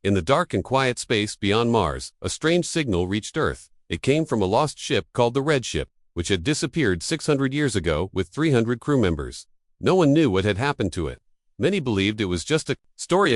In the dark and quiet space beyond Mars, a strange signal reached Earth. It came from a lost ship called the Red Ship, which had disappeared 600 years ago with 300 crew members. No one knew what had happened to it. Many believed it was just a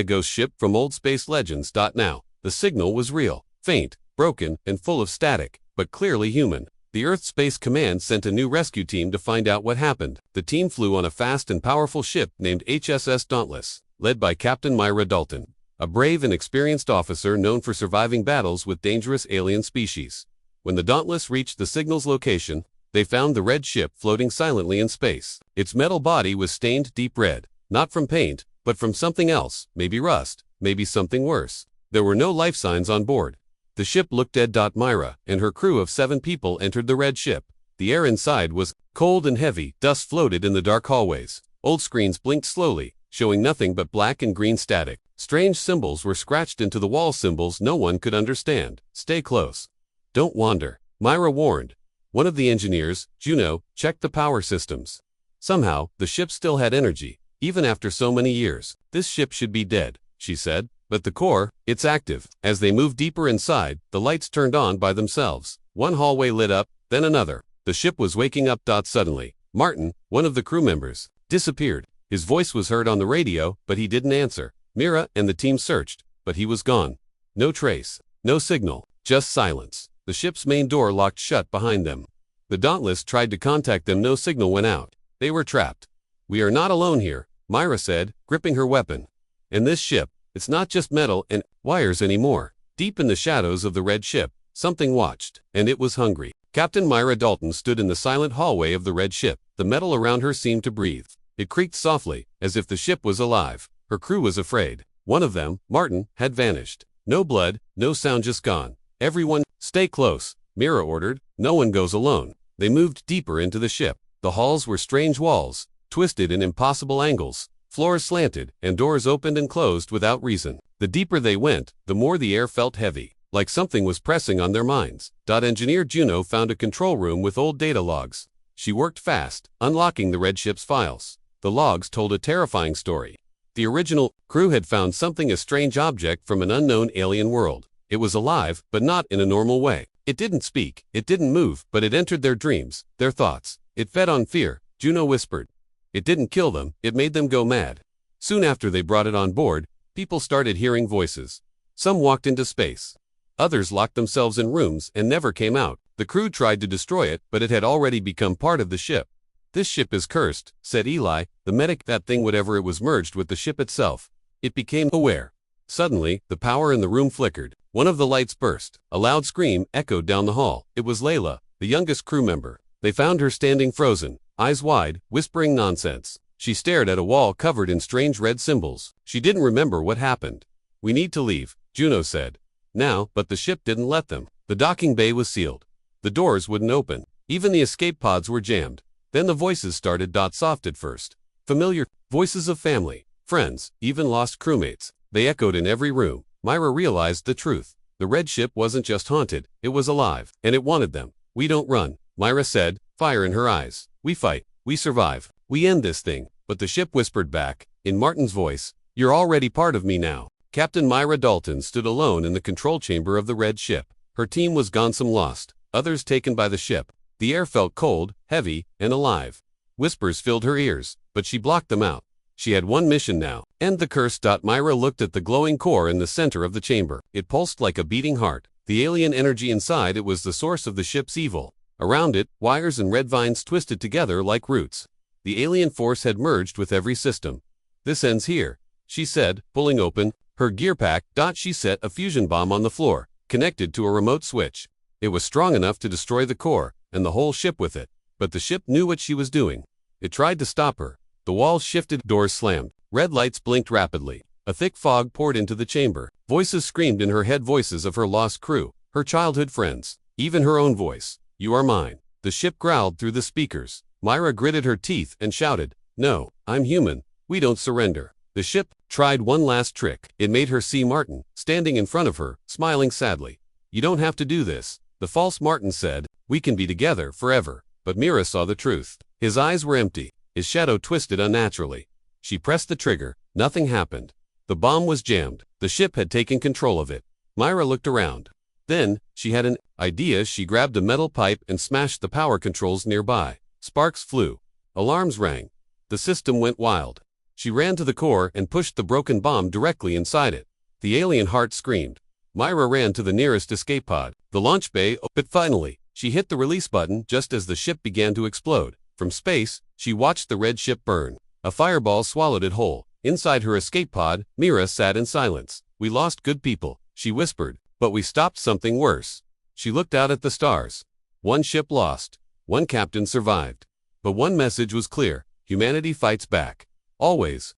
ghost ship from old space legends. Now, the signal was real, faint, broken, and full of static, but clearly human. The Earth Space Command sent a new rescue team to find out what happened. The team flew on a fast and powerful ship named HSS Dauntless, led by Captain Mira Dalton, a brave and experienced officer known for surviving battles with dangerous alien species. When the Dauntless reached the signal's location, they found the red ship floating silently in space. Its metal body was stained deep red, not from paint, but from something else, maybe rust, maybe something worse. There were no life signs on board. The ship looked dead. Mira and her crew of 7 people entered the red ship. The air inside was cold and heavy. Dust floated in the dark hallways. Old screens blinked slowly, showing nothing but black and green static. Strange symbols were scratched into the wall, symbols no one could understand. Stay close. Don't wander, Mira warned. One of the engineers, Juno, checked the power systems. Somehow, the ship still had energy, even after so many years. This ship should be dead, she said. But the core, it's active. As they moved deeper inside, the lights turned on by themselves. One hallway lit up, then another. The ship was waking up. Suddenly, Martin, one of the crew members, disappeared. His voice was heard on the radio, but he didn't answer. Mira and the team searched, but he was gone. No trace, no signal, just silence. The ship's main door locked shut behind them. The Dauntless tried to contact them. No signal went out. They were trapped. We are not alone here, Mira said, gripping her weapon. And this ship, it's not just metal and wires anymore. Deep in the shadows of the red ship, something watched, and it was hungry. Captain Mira Dalton stood in the silent hallway of the red ship. The metal around her seemed to breathe. It creaked softly, as if the ship was alive. Her crew was afraid. One of them, Martin, had vanished. No blood, no sound, just gone. Everyone, stay close, Mira ordered. No one goes alone. They moved deeper into the ship. The halls were strange walls, twisted in impossible angles. Floors slanted, and doors opened and closed without reason. The deeper they went, the more the air felt heavy, like something was pressing on their minds. Engineer Juno found a control room with old data logs. She worked fast, unlocking the red ship's files. The logs told a terrifying story. The original crew had found something, a strange object from an unknown alien world. It was alive, but not in a normal way. It didn't speak, it didn't move, but it entered their dreams, their thoughts. It fed on fear, Juno whispered. It didn't kill them, it made them go mad. Soon after they brought it on board, people started hearing voices. Some walked into space. Others locked themselves in rooms and never came out. The crew tried to destroy it, but it had already become part of the ship. This ship is cursed, said Eli, the medic. That thing, whatever it was, merged with the ship itself. It became aware. Suddenly, the power in the room flickered. One of the lights burst. A loud scream echoed down the hall. It was Layla, the youngest crew member. They found her standing frozen, eyes wide, whispering nonsense. She stared at a wall covered in strange red symbols. She didn't remember what happened. We need to leave, Juno said. Now, but the ship didn't let them. The docking bay was sealed. The doors wouldn't open. Even the escape pods were jammed. Then the voices started. Soft at first. Familiar voices of family, friends, even lost crewmates. They echoed in every room. Mira realized the truth. The red ship wasn't just haunted, it was alive, and it wanted them. We don't run, Mira said, fire in her eyes. We fight, we survive, we end this thing. But the ship whispered back, in Martin's voice, you're already part of me now. Captain Mira Dalton stood alone in the control chamber of the red ship. Her team was gone, some lost, others taken by the ship. The air felt cold, heavy, and alive. Whispers filled her ears, but she blocked them out. She had one mission now, end the curse. Mira looked at the glowing core in the center of the chamber. It pulsed like a beating heart. The alien energy inside it was the source of the ship's evil. Around it, wires and red vines twisted together like roots. The alien force had merged with every system. This ends here, she said, pulling open her gear pack. She set a fusion bomb on the floor, connected to a remote switch. It was strong enough to destroy the core, and the whole ship with it. But the ship knew what she was doing. It tried to stop her. The walls shifted, doors slammed, red lights blinked rapidly. A thick fog poured into the chamber. Voices screamed in her head, voices of her lost crew, her childhood friends, even her own voice. You are mine. The ship growled through the speakers. Mira gritted her teeth and shouted, no, I'm human. We don't surrender. The ship tried one last trick. It made her see Martin, standing in front of her, smiling sadly. You don't have to do this, the false Martin said. We can be together forever. But Mira saw the truth. His eyes were empty. His shadow twisted unnaturally. She pressed the trigger. Nothing happened. The bomb was jammed. The ship had taken control of it. Mira looked around. Then, she had an idea. She grabbed a metal pipe and smashed the power controls nearby. Sparks flew. Alarms rang. The system went wild. She ran to the core and pushed the broken bomb directly inside it. The alien heart screamed. Mira ran to the nearest escape pod. The launch bay, but finally, she hit the release button just as the ship began to explode. From space, she watched the red ship burn. A fireball swallowed it whole. Inside her escape pod, Mira sat in silence. "We lost good people," she whispered, "but we stopped something worse." She looked out at the stars. One ship lost. One captain survived. But one message was clear: humanity fights back. Always.